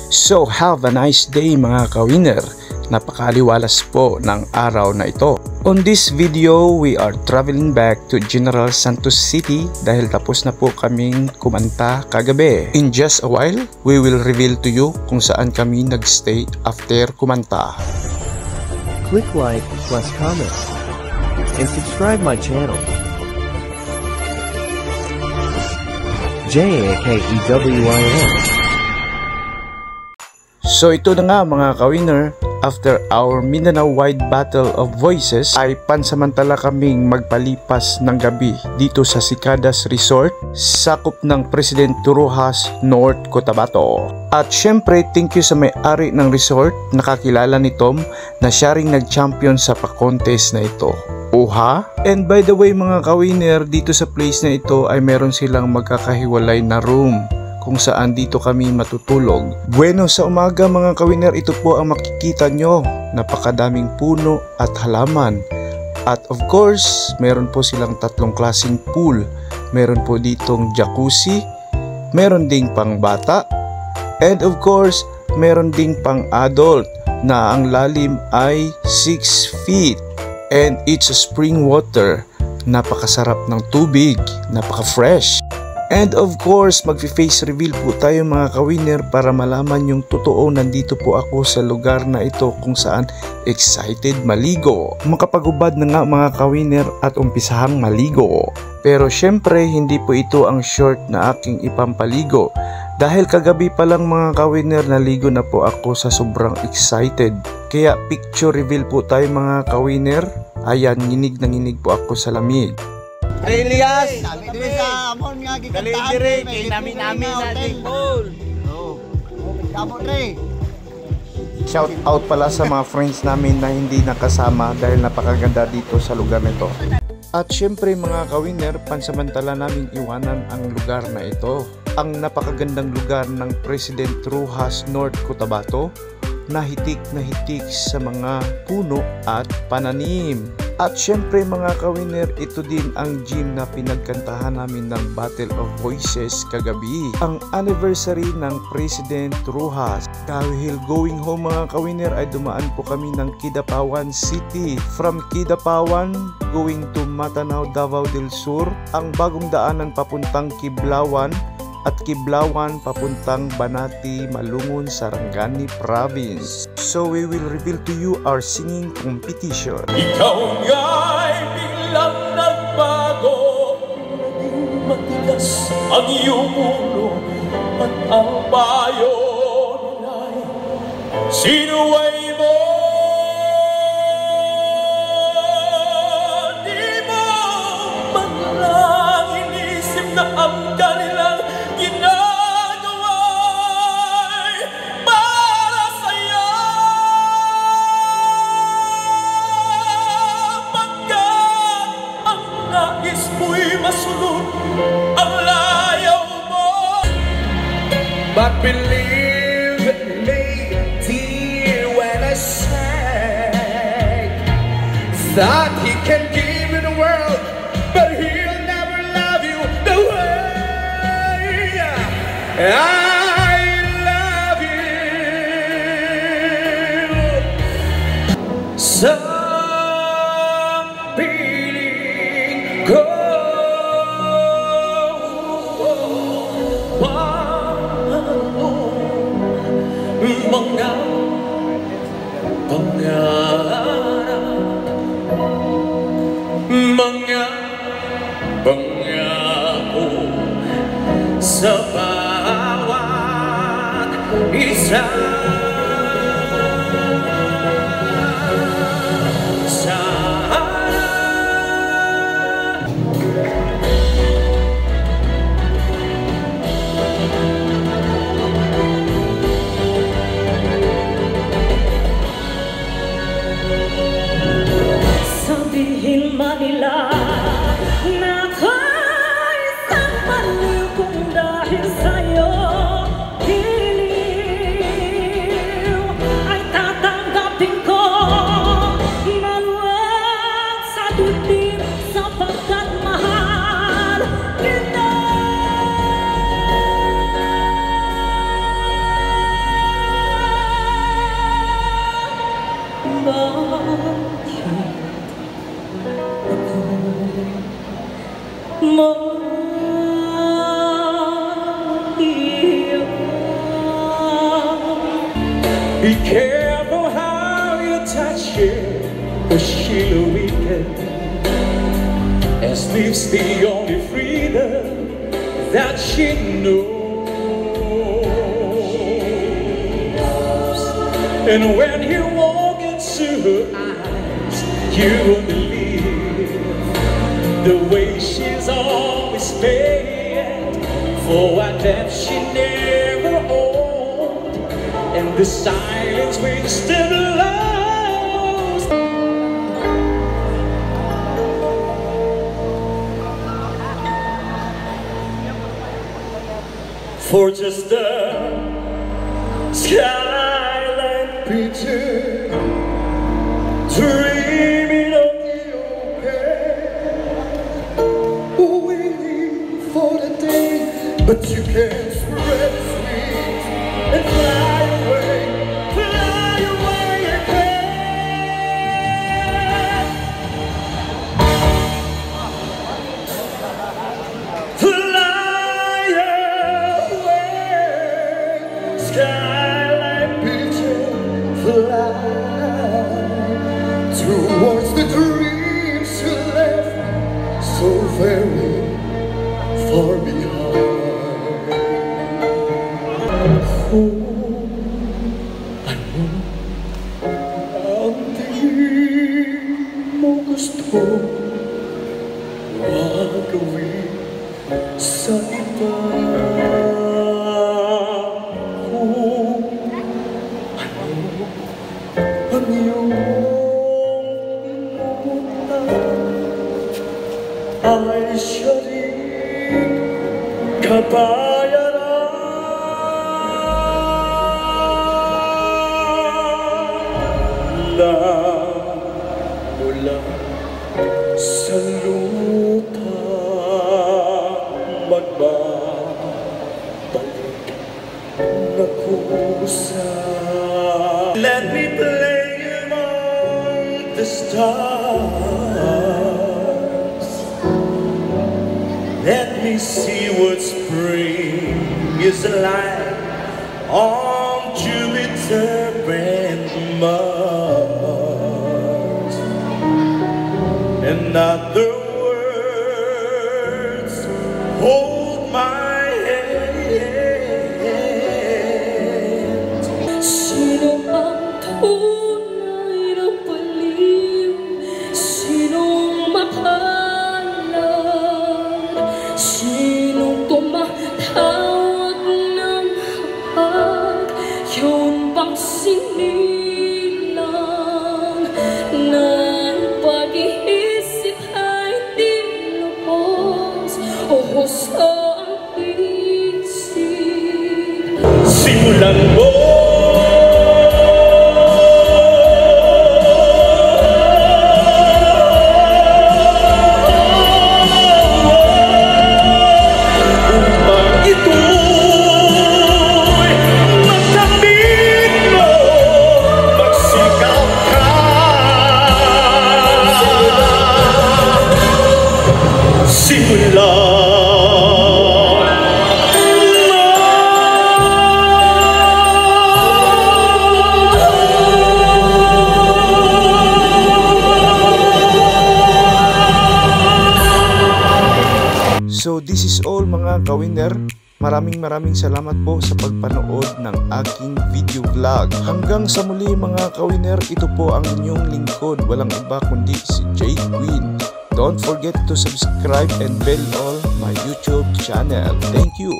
So have a nice day mga ka-winner. Napakaliwalas po ng araw na ito. On this video, we are traveling back to General Santos City dahil tapos na po kaming kumanta kagabi. In just a while, we will reveal to you kung saan kami nagstay after kumanta. Click like plus comment and subscribe my channel. JAKEWIN. So ito na nga mga ka-winner, after our Mindanao-wide Battle of Voices ay pansamantala kaming magpalipas ng gabi dito sa Cicadas Resort, sakop ng President Roxas, North Cotabato. At syempre thank you sa may-ari ng resort, nakakilala ni Tom na siya ring nag-champion sa pa-contest na ito. Oha! And by the way mga ka-winner, dito sa place na ito ay meron silang magkakahiwalay na room kung saan dito kami matutulog. Bueno, sa umaga mga ka-winner, ito po ang makikita nyo. Napakadaming puno at halaman. At of course, meron po silang tatlong klaseng pool. Meron po ditong jacuzzi, meron ding pang bata, and of course, meron ding pang adult na ang lalim ay 6 feet. And it's a spring water. Napakasarap ng tubig, napaka-fresh. And of course, magfi-face reveal po tayo mga ka-winner para malaman yung totoo. Nandito po ako sa lugar na ito kung saan excited maligo. Makapagubad na nga mga ka-winner at umpisahang maligo. Pero syempre, hindi po ito ang short na aking ipampaligo. Dahil kagabi pa lang mga ka-winner, naligo na po ako sa sobrang excited. Kaya picture reveal po tayo mga ka-winner. Ayan, nginig na nginig po ako sa lamig. Elias, dito sa amon nga gikantahan dire kay namin na ding ball. Oh. Kamot re. Shout out pala sa mga friends namin na hindi nakasama dahil napakaganda dito sa lugar nito. At syempre mga ka-winner, pansamantala namin iwanan ang lugar na ito. Ang napakagandang lugar ng President Roxas, North Cotabato, na hitik sa mga puno at pananim. At syempre mga ka-winner, ito din ang gym na pinagkantahan namin ng Battle of Voices kagabi. Ang anniversary ng President Roxas. Dahil going home mga ka-winner ay dumaan po kami ng Kidapawan City. From Kidapawan going to Matanao, Davao del Sur, ang bagong daanan papuntang Kiblawan, at Kiblawan papuntang Banati, Malungon, Sarangani Province. So we will reveal to you our singing competition. Ikaw nga'y biglang nagbago, naging matigas ang iyong ulo, at ang bayo nila'y sinuway mo. Di mo man lang inisip na ang kanilang ginagawa'y para sa'yo. Pagkat ang nais mo'y masunod ang layaw mo. But believe me, dear, when I say that he can give you the world, but he'll never love you the way I love you. Sa piling ko, mga pangarap, mga pangako sa bawat isa. Sabihin Manila na ako'y isang baliw kung dahil sa'yo hiling. Be careful how you touch her, or she'll weaken. As sleep's the only freedom that she knows. And when you walk into her eyes, you will believe the way she's always paid for what that she never owned, and the silence will still lost. For just a skyline picture, dreaming of the open, waiting for the day, but you can't spread wings and fly away again. Fly away, skyline picture, fly towards the dreams you left so very far behind. Oh, ano ang di mo gusto gagawin sa iba? Oh, ano ang iyong ay siya rin kabayaran. Mula sa lupa magbabalik na kusa. Let me play among the stars. Let me see what spring is like on Jupiter and Mars. In other words, hold my hand. Sino ang tunay na baliw? Sinong mapalad? Sinong tumatawag ng hapag? Yun bang sinilang ng pag-iisip ay di lubos o husto ang isip? Simulan mo upang ito'y makamit mo. Magsikap ka, simulan. So this is all mga ka-winner. Maraming salamat po sa pagpanood ng aking video vlog. Hanggang sa muli mga ka-winner, ito po ang inyong lingkod. Walang iba kundi si Jay Queen. Don't forget to subscribe and bell all my YouTube channel. Thank you.